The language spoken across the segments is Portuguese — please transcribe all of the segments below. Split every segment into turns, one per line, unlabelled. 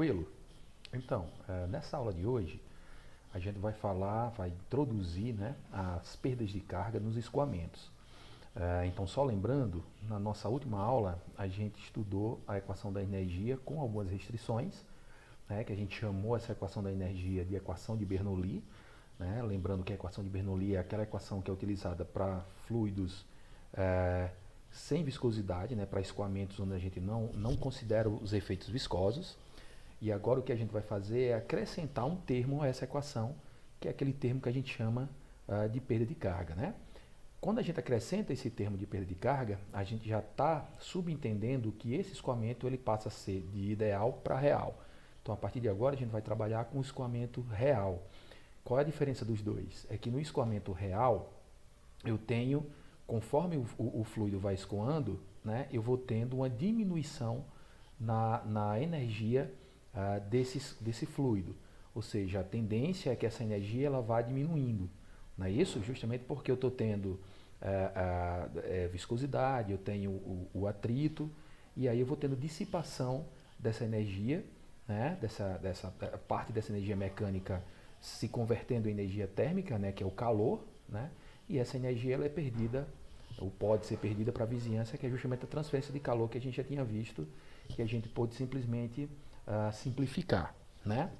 Tranquilo? Então, nessa aula de hoje, a gente vai introduzir, né, as perdas de carga nos escoamentos. Então, só lembrando, na nossa última aula, a gente estudou a equação da energia com algumas restrições, né, que a gente chamou essa equação da energia de equação de Bernoulli, né? Lembrando que a equação de Bernoulli é aquela equação que é utilizada para fluidos sem viscosidade, né, para escoamentos onde a gente não considera os efeitos viscosos. E agora o que a gente vai fazer é acrescentar um termo a essa equação, que é aquele termo que a gente chama de perda de carga, né? Quando a gente acrescenta esse termo de perda de carga, a gente já está subentendendo que esse escoamento ele passa a ser de ideal para real. Então, a partir de agora, a gente vai trabalhar com o escoamento real. Qual é a diferença dos dois? É que no escoamento real, eu tenho, conforme o fluido vai escoando, né, eu vou tendo uma diminuição na energia desse fluido. Ou seja, a tendência é que essa energia ela vá diminuindo. Não é isso? Justamente porque eu estou tendo viscosidade, eu tenho o atrito, e aí eu vou tendo dissipação dessa energia, né, dessa parte dessa energia mecânica se convertendo em energia térmica, né, que é o calor, né, e essa energia ela é perdida, ou pode ser perdida para a vizinhança, que é justamente a transferência de calor que a gente já tinha visto, que a gente pode simplesmente simplificar, né?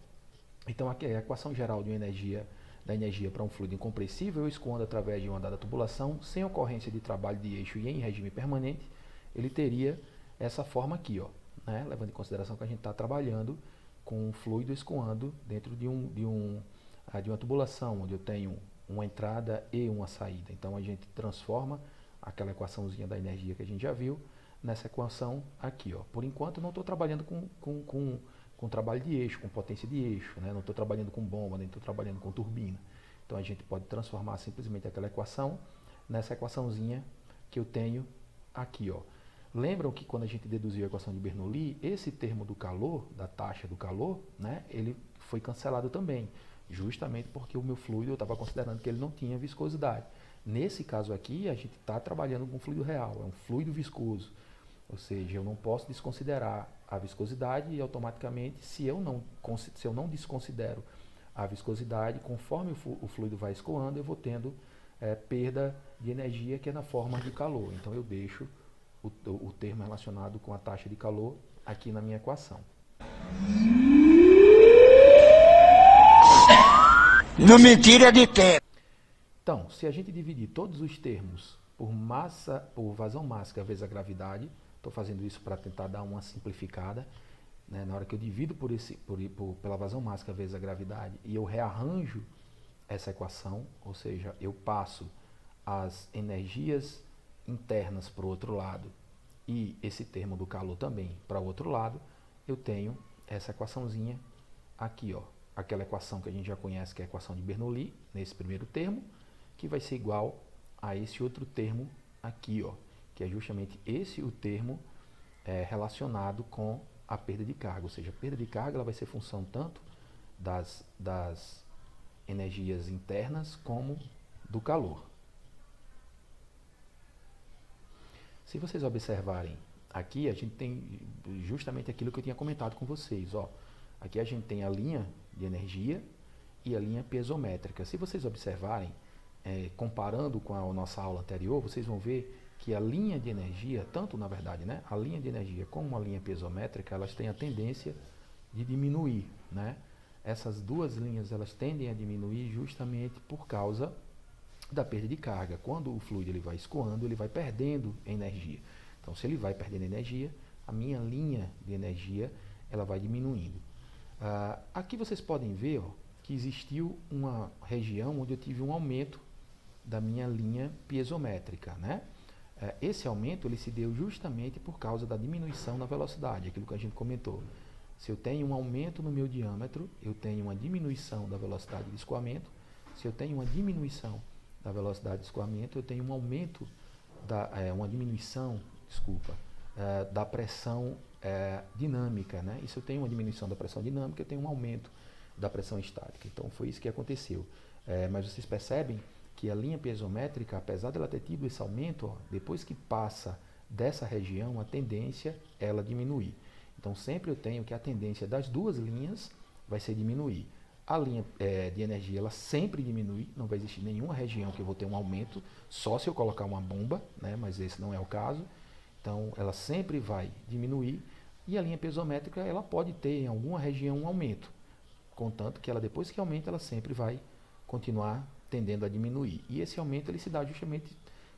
Então, aqui é a equação geral de da energia para um fluido incompressível, escoando através de uma dada tubulação, sem ocorrência de trabalho de eixo e em regime permanente, ele teria essa forma aqui, ó, né? Levando em consideração que a gente está trabalhando com um fluido escoando dentro de uma tubulação, onde eu tenho uma entrada e uma saída. Então, a gente transforma aquela equaçãozinha da energia que a gente já viu nessa equação aqui, ó. Por enquanto, eu não estou trabalhando com trabalho de eixo, com potência de eixo, né? Não estou trabalhando com bomba, nem estou trabalhando com turbina. Então, a gente pode transformar simplesmente aquela equação nessa equaçãozinha que eu tenho aqui, ó. Lembram que quando a gente deduziu a equação de Bernoulli, esse termo do calor, da taxa do calor, né, ele foi cancelado também, justamente porque o meu fluido eu estava considerando que ele não tinha viscosidade. Nesse caso aqui, a gente está trabalhando com fluido real, é um fluido viscoso. Ou seja, eu não posso desconsiderar a viscosidade e automaticamente, se eu não desconsidero a viscosidade, conforme o fluido vai escoando, eu vou tendo perda de energia que é na forma de calor. Então eu deixo o termo relacionado com a taxa de calor aqui na minha equação.
Não me tira de tempo.
Então, se a gente dividir todos os termos por vazão mássica vezes a gravidade, estou fazendo isso para tentar dar uma simplificada, né? Na hora que eu divido pela vazão mássica vezes a gravidade e eu rearranjo essa equação, ou seja, eu passo as energias internas para o outro lado e esse termo do calor também para o outro lado, eu tenho essa equaçãozinha aqui, ó, aquela equação que a gente já conhece, que é a equação de Bernoulli, nesse primeiro termo, que vai ser igual a esse outro termo aqui, ó, que é justamente esse o termo relacionado com a perda de carga, ou seja, a perda de carga ela vai ser função tanto das energias internas como do calor. Se vocês observarem aqui, a gente tem justamente aquilo que eu tinha comentado com vocês, ó. Aqui a gente tem a linha de energia e a linha piezométrica. Se vocês observarem, comparando com a nossa aula anterior, vocês vão ver que a linha de energia, tanto na verdade, né, a linha de energia como a linha piezométrica, elas têm a tendência de diminuir, né? Essas duas linhas elas tendem a diminuir justamente por causa da perda de carga. Quando o fluido ele vai escoando, ele vai perdendo energia. Então, se ele vai perdendo energia, a minha linha de energia ela vai diminuindo. Aqui vocês podem ver, ó, que existiu uma região onde eu tive um aumento da minha linha piezométrica, né? Esse aumento ele se deu justamente por causa da diminuição na velocidade, aquilo que a gente comentou. Se eu tenho um aumento no meu diâmetro, eu tenho uma diminuição da velocidade de escoamento. Se eu tenho uma diminuição da velocidade de escoamento, eu tenho um aumento, uma diminuição, da pressão dinâmica, né? E se eu tenho uma diminuição da pressão dinâmica, eu tenho um aumento da pressão estática. Então, foi isso que aconteceu. Mas vocês percebem que a linha piezométrica, apesar dela ter tido esse aumento, ó, depois que passa dessa região, a tendência é ela diminuir. Então sempre eu tenho que a tendência das duas linhas vai ser diminuir. A linha de energia ela sempre diminui, não vai existir nenhuma região que eu vou ter um aumento, só se eu colocar uma bomba, né? Mas esse não é o caso. Então ela sempre vai diminuir e a linha piezométrica ela pode ter em alguma região um aumento, contanto que ela depois que aumenta ela sempre vai continuar tendendo a diminuir. E esse aumento ele se dá justamente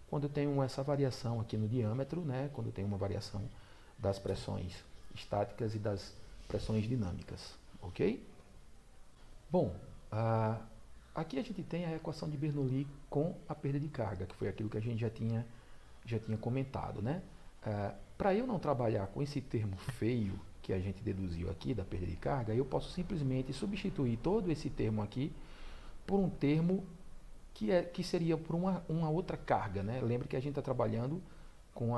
quando eu tenho essa variação aqui no diâmetro, né? Quando eu tenho uma variação das pressões estáticas e das pressões dinâmicas, ok? Bom, aqui a gente tem a equação de Bernoulli com a perda de carga, que foi aquilo que a gente já tinha comentado, né? Para eu não trabalhar com esse termo feio que a gente deduziu aqui da perda de carga, eu posso simplesmente substituir todo esse termo aqui por um termo que seria por uma outra carga, né? Lembre que a gente está trabalhando com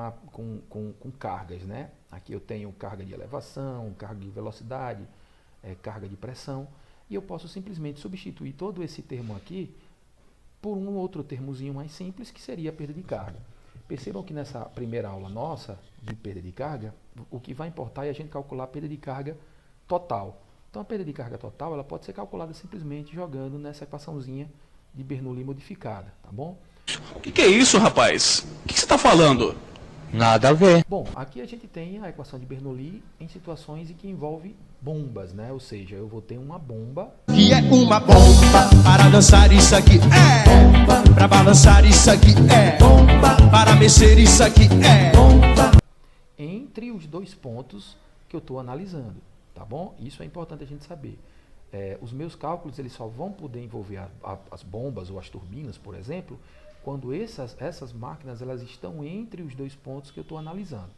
cargas, né? Aqui eu tenho carga de elevação, carga de velocidade, carga de pressão. E eu posso simplesmente substituir todo esse termo aqui por um outro termozinho mais simples, que seria a perda de carga. Percebam que nessa primeira aula nossa de perda de carga, o que vai importar é a gente calcular a perda de carga total. Então a perda de carga total ela pode ser calculada simplesmente jogando nessa equaçãozinha de Bernoulli modificada, tá bom?
O que é isso, rapaz? O que você está falando?
Nada a ver.
Bom, aqui a gente tem a equação de Bernoulli em situações em que envolve bombas, né? Ou seja, eu vou ter uma bomba.
Que é uma bomba para dançar isso aqui é bomba, para balançar isso aqui é bomba, para mexer isso aqui é bomba.
Entre os dois pontos que eu estou analisando, tá bom? Isso é importante a gente saber. Os meus cálculos eles só vão poder envolver as bombas ou as turbinas, por exemplo, quando essas máquinas elas estão entre os dois pontos que eu estou analisando,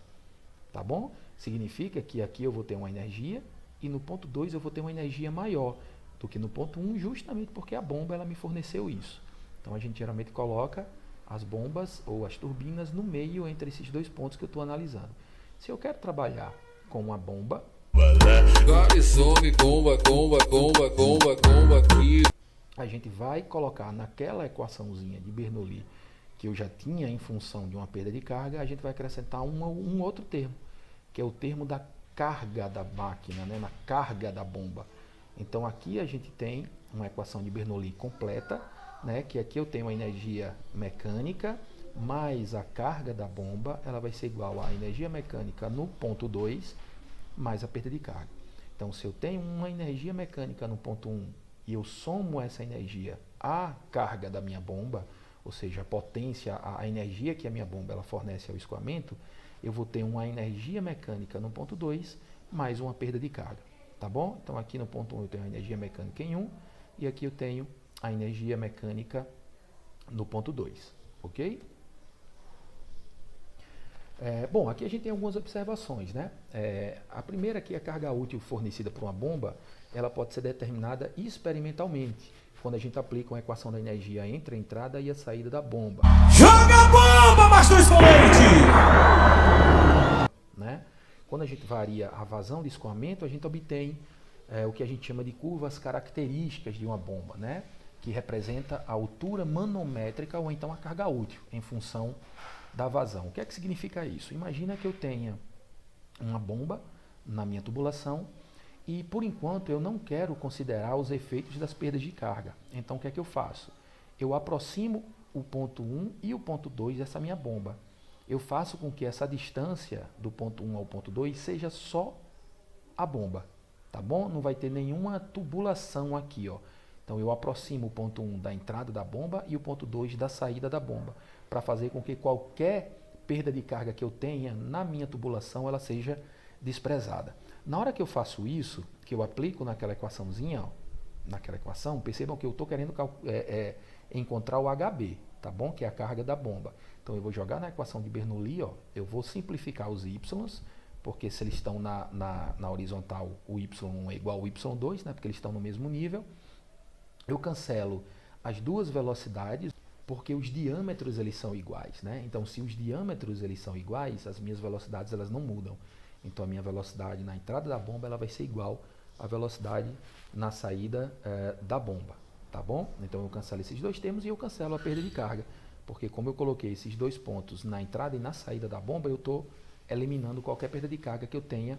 tá bom? Significa que aqui eu vou ter uma energia e no ponto 2 eu vou ter uma energia maior do que no ponto 1, justamente porque a bomba ela me forneceu isso. Então a gente geralmente coloca as bombas ou as turbinas no meio entre esses dois pontos que eu estou analisando. Se eu quero trabalhar com uma bomba, a gente vai colocar naquela equaçãozinha de Bernoulli que eu já tinha em função de uma perda de carga, a gente vai acrescentar um outro termo, que é o termo da carga da máquina, né, na carga da bomba. Então aqui a gente tem uma equação de Bernoulli completa, né, que aqui eu tenho a energia mecânica mais a carga da bomba, ela vai ser igual à energia mecânica no ponto 2 mais a perda de carga. Então se eu tenho uma energia mecânica no ponto 1 e eu somo essa energia à carga da minha bomba, ou seja, a potência, a energia que a minha bomba ela fornece ao escoamento, eu vou ter uma energia mecânica no ponto 2 mais uma perda de carga, tá bom? Então aqui no ponto 1 eu tenho a energia mecânica em 1 e aqui eu tenho a energia mecânica no ponto 2, ok? Bom, aqui a gente tem algumas observações, né? A primeira aqui, a carga útil fornecida por uma bomba, ela pode ser determinada experimentalmente, quando a gente aplica uma equação da energia entre a entrada e a saída da bomba.
Joga a bomba, Márcio Expoente!
Né? Quando a gente varia a vazão de escoamento, a gente obtém o que a gente chama de curvas características de uma bomba, né? Que representa a altura manométrica ou então a carga útil em função da vazão. O que é que significa isso? Imagina que eu tenha uma bomba na minha tubulação e, por enquanto, eu não quero considerar os efeitos das perdas de carga. Então, o que é que eu faço? Eu aproximo o ponto 1 e o ponto 2 dessa minha bomba. Eu faço com que essa distância do ponto 1 ao ponto 2 seja só a bomba, tá bom? Não vai ter nenhuma tubulação aqui, ó. Então, eu aproximo o ponto 1 da entrada da bomba e o ponto 2 da saída da bomba, para fazer com que qualquer perda de carga que eu tenha na minha tubulação, ela seja desprezada. Na hora que eu faço isso, que eu aplico naquela equaçãozinha, ó, naquela equação, percebam que eu estou querendo encontrar o HB, tá bom? Que é a carga da bomba. Então, eu vou jogar na equação de Bernoulli, ó, eu vou simplificar os y, porque se eles estão na horizontal, o y1 é igual ao y2, né, porque eles estão no mesmo nível. Eu cancelo as duas velocidades, porque os diâmetros eles são iguais, né? Então, se os diâmetros eles são iguais, as minhas velocidades elas não mudam. Então, a minha velocidade na entrada da bomba ela vai ser igual à velocidade na saída da bomba, tá bom? Então, eu cancelo esses dois termos e eu cancelo a perda de carga, porque como eu coloquei esses dois pontos na entrada e na saída da bomba, eu estou eliminando qualquer perda de carga que eu tenha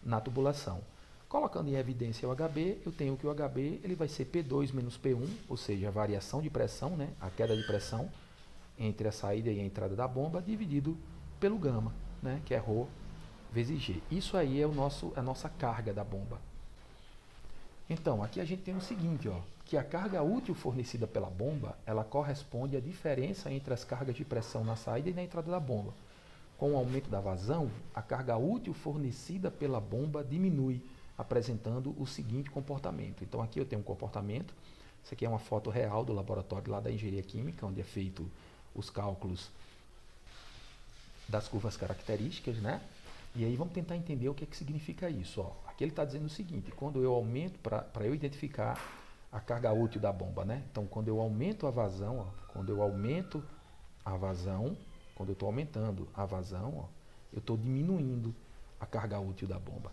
na tubulação. Colocando em evidência o HB, eu tenho que o HB ele vai ser P2 menos P1, ou seja, a variação de pressão, né, a queda de pressão entre a saída e a entrada da bomba, dividido pelo gama, né, que é ρ vezes G. Isso aí é a nossa carga da bomba. Então, aqui a gente tem o seguinte, ó, que a carga útil fornecida pela bomba, ela corresponde à diferença entre as cargas de pressão na saída e na entrada da bomba. Com o aumento da vazão, a carga útil fornecida pela bomba diminui, apresentando o seguinte comportamento. Então, aqui eu tenho um comportamento, isso aqui é uma foto real do laboratório lá da engenharia química, onde é feito os cálculos das curvas características, né? E aí vamos tentar entender o que significa isso. Ó. Aqui ele está dizendo o seguinte, quando eu aumento, para eu identificar a carga útil da bomba, né? Então, quando eu aumento a vazão, ó, quando eu aumento a vazão, quando eu estou aumentando a vazão, ó, eu estou diminuindo a carga útil da bomba.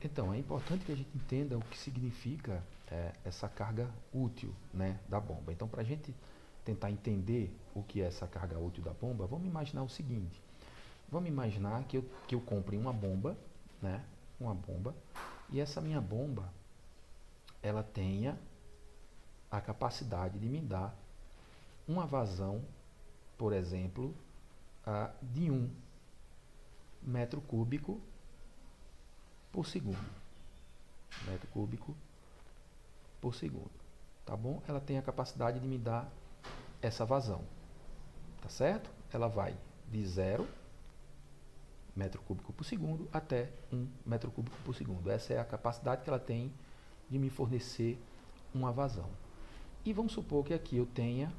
Então, é importante que a gente entenda o que significa essa carga útil, né, da bomba. Então, para a gente tentar entender o que é essa carga útil da bomba, vamos imaginar o seguinte. Vamos imaginar que eu compre uma bomba, né, uma bomba, e essa minha bomba, ela tenha a capacidade de me dar uma vazão, por exemplo, de 1 metro cúbico por segundo. Metro cúbico por segundo. Tá bom? Ela tem a capacidade de me dar essa vazão. Tá certo? Ela vai de 0 metro cúbico por segundo até 1 metro cúbico por segundo. Essa é a capacidade que ela tem de me fornecer uma vazão. E vamos supor que aqui eu tenha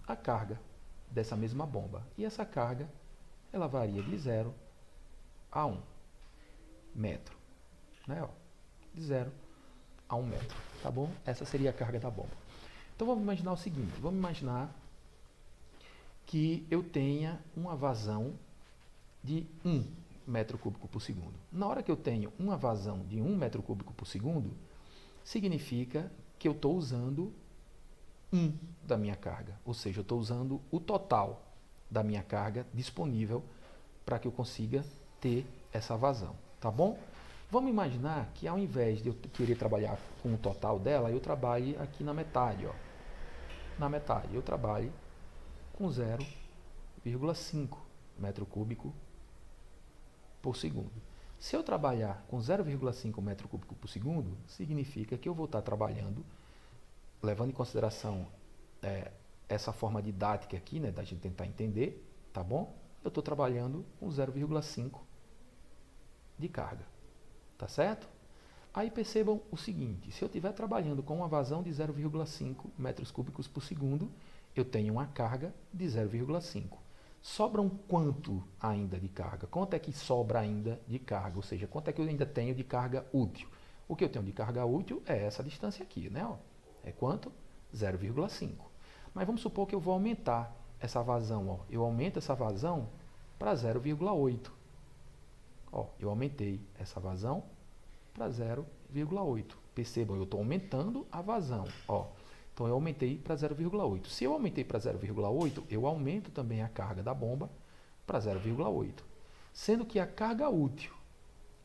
a carga dessa mesma bomba. E essa carga, ela varia de 0 a 1 metro. Né? Ó, de 0 a 1 metro. Tá bom? Essa seria a carga da bomba. Então vamos imaginar o seguinte. Vamos imaginar que eu tenha uma vazão de 1 metro cúbico por segundo. Na hora que eu tenho uma vazão de 1 metro cúbico por segundo, significa que eu estou usando 1 da minha carga. Ou seja, eu estou usando o total da minha carga disponível para que eu consiga ter essa vazão. Tá bom? Vamos imaginar que ao invés de eu querer trabalhar com o total dela, eu trabalhe aqui na metade. Ó. Na metade, eu trabalho com 0,5 metro cúbico por segundo. Se eu trabalhar com 0,5 metro cúbico por segundo, significa que eu vou estar trabalhando, levando em consideração essa forma didática aqui, né, da gente tentar entender, tá bom? Eu estou trabalhando com 0,5 de carga, tá certo? Aí percebam o seguinte, se eu estiver trabalhando com uma vazão de 0,5 metros cúbicos por segundo, eu tenho uma carga de 0,5. Sobram quanto ainda de carga? Quanto é que sobra ainda de carga? Ou seja, quanto é que eu ainda tenho de carga útil? O que eu tenho de carga útil é essa distância aqui, né? Ó. É quanto? 0,5. Mas vamos supor que eu vou aumentar essa vazão. Ó. Eu aumento essa vazão para 0,8. Ó, eu aumentei essa vazão para 0,8. Percebam, eu estou aumentando a vazão. Ó. Então, eu aumentei para 0,8. Se eu aumentei para 0,8, eu aumento também a carga da bomba para 0,8. Sendo que a carga útil,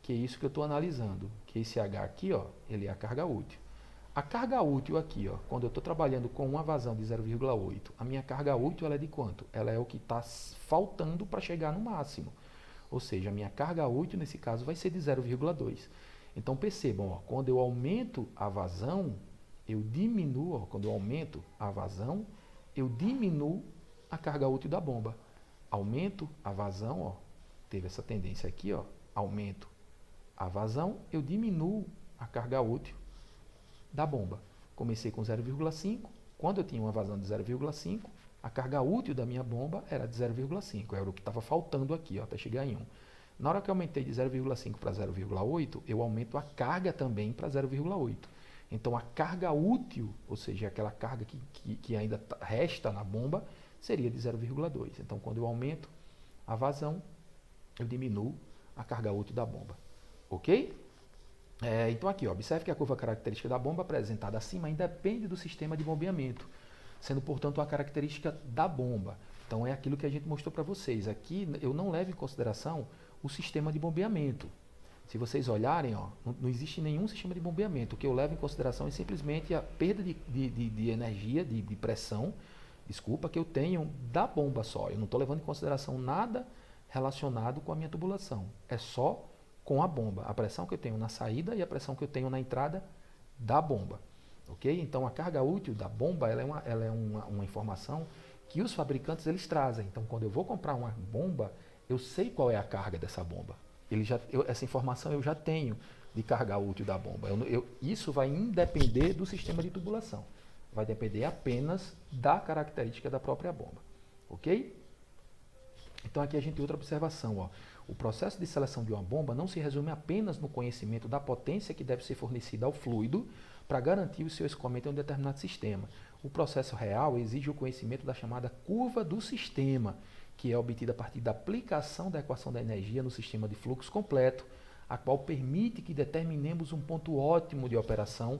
que é isso que eu estou analisando, que esse H aqui, ó, ele é a carga útil. A carga útil aqui, ó, quando eu estou trabalhando com uma vazão de 0,8, a minha carga útil ela é de quanto? Ela é o que está faltando para chegar no máximo. Ou seja, a minha carga útil, nesse caso, vai ser de 0,2. Então, percebam, ó, quando eu aumento a vazão, eu diminuo, ó, quando eu aumento a vazão, eu diminuo a carga útil da bomba. Aumento a vazão, ó, teve essa tendência aqui, ó, aumento a vazão, eu diminuo a carga útil da bomba. Comecei com 0,5, quando eu tinha uma vazão de 0,5, a carga útil da minha bomba era de 0,5, era o que estava faltando aqui, ó, até chegar em 1. Na hora que eu aumentei de 0,5 para 0,8, eu aumento a carga também para 0,8. Então, a carga útil, ou seja, aquela carga que ainda resta na bomba, seria de 0,2. Então, quando eu aumento a vazão, eu diminuo a carga útil da bomba. Ok? Então, aqui, ó, observe que a curva característica da bomba apresentada acima independe do sistema de bombeamento, sendo, portanto, a característica da bomba. Então, é aquilo que a gente mostrou para vocês. Aqui, eu não levo em consideração o sistema de bombeamento. Se vocês olharem, ó, não existe nenhum sistema de bombeamento. O que eu levo em consideração é simplesmente a perda de energia, de pressão, desculpa, que eu tenho da bomba só. Eu não estou levando em consideração nada relacionado com a minha tubulação. É só com a bomba. A pressão que eu tenho na saída e a pressão que eu tenho na entrada da bomba. Ok? Então, a carga útil da bomba ela é uma informação que os fabricantes eles trazem. Então, quando eu vou comprar uma bomba, eu sei qual é a carga dessa bomba. Essa informação eu já tenho de carga útil da bomba. Isso vai independer do sistema de tubulação. Vai depender apenas da característica da própria bomba. Ok? Então, aqui a gente tem outra observação. Ó. O processo de seleção de uma bomba não se resume apenas no conhecimento da potência que deve ser fornecida ao fluido para garantir o seu escoamento em um determinado sistema. O processo real exige o conhecimento da chamada curva do sistema, que é obtida a partir da aplicação da equação da energia no sistema de fluxo completo, a qual permite que determinemos um ponto ótimo de operação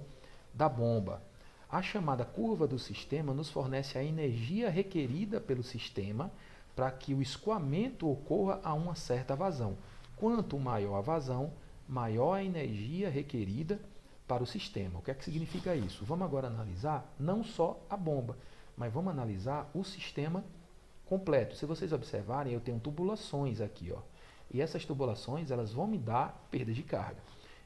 da bomba. A chamada curva do sistema nos fornece a energia requerida pelo sistema para que o escoamento ocorra a uma certa vazão. Quanto maior a vazão, maior a energia requerida para o sistema. O que é que significa isso? Vamos agora analisar não só a bomba, mas vamos analisar o sistema completo. Se vocês observarem, eu tenho tubulações aqui, ó. E essas tubulações, elas vão me dar perda de carga.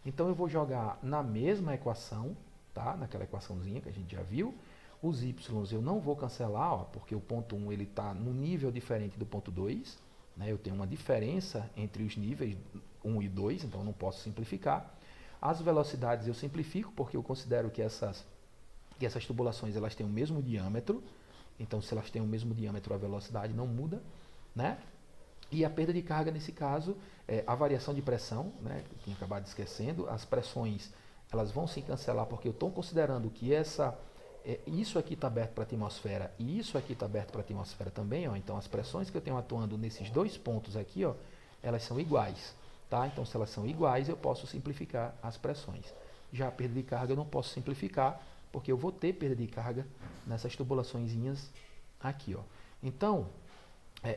Então eu vou jogar na mesma equação, tá? Naquela equaçãozinha que a gente já viu. Os y eu não vou cancelar, ó, porque o ponto 1 ele está num nível diferente do ponto 2. Né? Eu tenho uma diferença entre os níveis 1 e 2, então eu não posso simplificar. As velocidades eu simplifico, porque eu considero que essas tubulações elas têm o mesmo diâmetro. Então, se elas têm o mesmo diâmetro, a velocidade não muda. Né? E a perda de carga, nesse caso, é a variação de pressão, né? Eu tinha acabado esquecendo. As pressões elas vão se cancelar, porque eu estou considerando que isso aqui está aberto para a atmosfera e isso aqui está aberto para a atmosfera também. Ó. Então, as pressões que eu tenho atuando nesses dois pontos aqui, ó, elas são iguais. Tá? Então, se elas são iguais, eu posso simplificar as pressões. Já a perda de carga eu não posso simplificar, porque eu vou ter perda de carga nessas tubulaçõezinhas aqui. Ó. Então,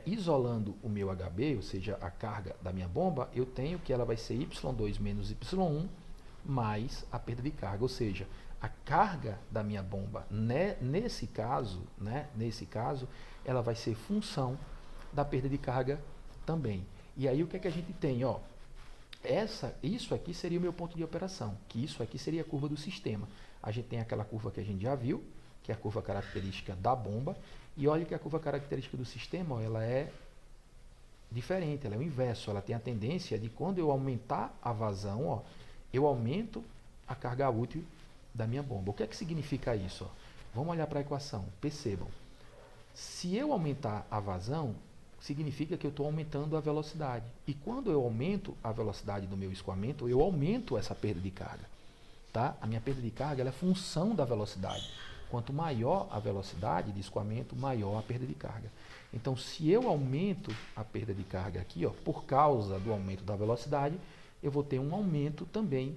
isolando o meu HB, ou seja, a carga da minha bomba, eu tenho que ela vai ser Y2 menos Y1 mais a perda de carga, ou seja, a carga da minha bomba, nesse caso, ela vai ser função da perda de carga também. E aí o que é que a gente tem? Ó, isso aqui seria o meu ponto de operação, que isso aqui seria a curva do sistema. A gente tem aquela curva que a gente já viu, que é a curva característica da bomba, e olha que a curva característica do sistema, ó, ela é diferente, ela é o inverso, ela tem a tendência de quando eu aumentar a vazão, ó, eu aumento a carga útil da minha bomba. O que é que significa isso? Ó? Vamos olhar para a equação, percebam. Se eu aumentar a vazão, significa que eu estou aumentando a velocidade. E quando eu aumento a velocidade do meu escoamento, eu aumento essa perda de carga. Tá? A minha perda de carga ela é função da velocidade. Quanto maior a velocidade de escoamento, maior a perda de carga. Então, se eu aumento a perda de carga aqui, ó, por causa do aumento da velocidade, eu vou ter um aumento também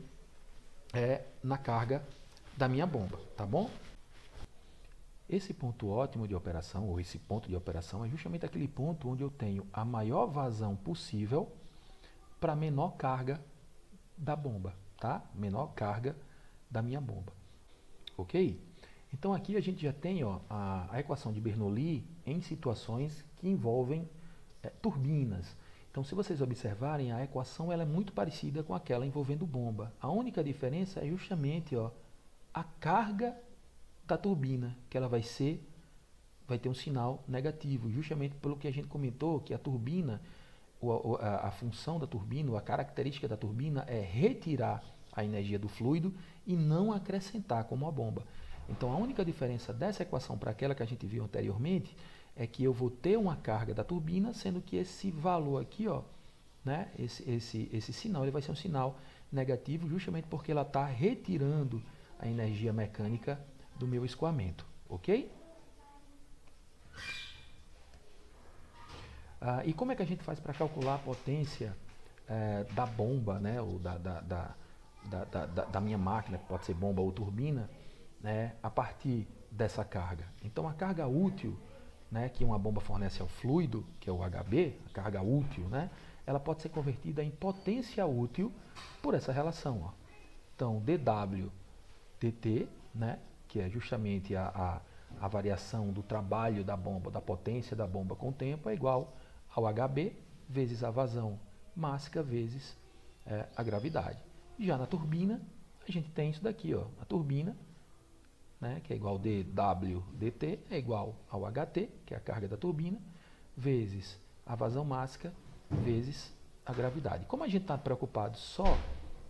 na carga da minha bomba, tá bom? Esse ponto ótimo de operação, ou esse ponto de operação, é justamente aquele ponto onde eu tenho a maior vazão possível para a menor carga da bomba, tá? Menor carga da minha bomba, ok? Então aqui a gente já tem, ó, a equação de Bernoulli em situações que envolvem turbinas. Então, se vocês observarem, a equação ela é muito parecida com aquela envolvendo bomba. A única diferença é justamente, ó, a carga da turbina, que ela vai ter um sinal negativo, justamente pelo que a gente comentou, que a turbina, a função da turbina, a característica da turbina é retirar a energia do fluido e não acrescentar como a bomba. Então, a única diferença dessa equação para aquela que a gente viu anteriormente é que eu vou ter uma carga da turbina, sendo que esse valor aqui, ó, né, esse sinal, ele vai ser um sinal negativo, justamente porque ela está retirando a energia mecânica do meu escoamento, ok? E como é que a gente faz para calcular a potência da bomba, né, ou da minha máquina, que pode ser bomba ou turbina, né, a partir dessa carga? Então, a carga útil, né, que uma bomba fornece ao fluido, que é o HB, a carga útil, né, ela pode ser convertida em potência útil por essa relação. Ó. Então, dW dt, né, que é justamente a variação do trabalho da bomba, da potência da bomba com o tempo, é igual ao HB vezes a vazão mássica vezes a gravidade. Já na turbina, a gente tem isso daqui, ó, a turbina, né, que é igual dW dt, é igual ao HT, que é a carga da turbina, vezes a vazão mássica, vezes a gravidade. Como a gente está preocupado só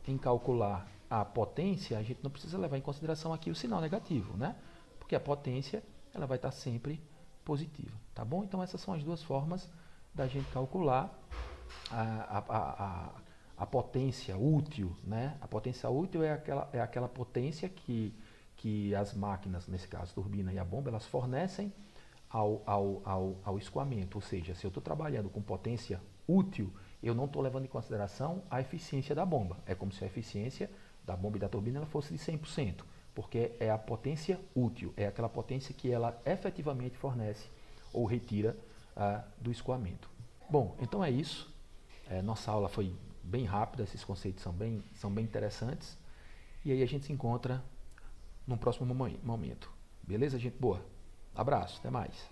em calcular a potência, a gente não precisa levar em consideração aqui o sinal negativo, né? Porque a potência ela vai estar sempre positiva, tá bom? Então essas são as duas formas da gente calcular a potência útil, né? A potência útil é aquela potência que as máquinas, nesse caso a turbina e a bomba, elas fornecem ao escoamento. Ou seja, se eu estou trabalhando com potência útil, eu não estou levando em consideração a eficiência da bomba. É como se a eficiência da bomba e da turbina ela fosse de 100%, porque é a potência útil, é aquela potência que ela efetivamente fornece ou retira do escoamento. Bom, então é isso. Nossa aula foi bem rápida, esses conceitos são bem interessantes. E aí a gente se encontra num próximo momento. Beleza, gente boa? Abraço, até mais.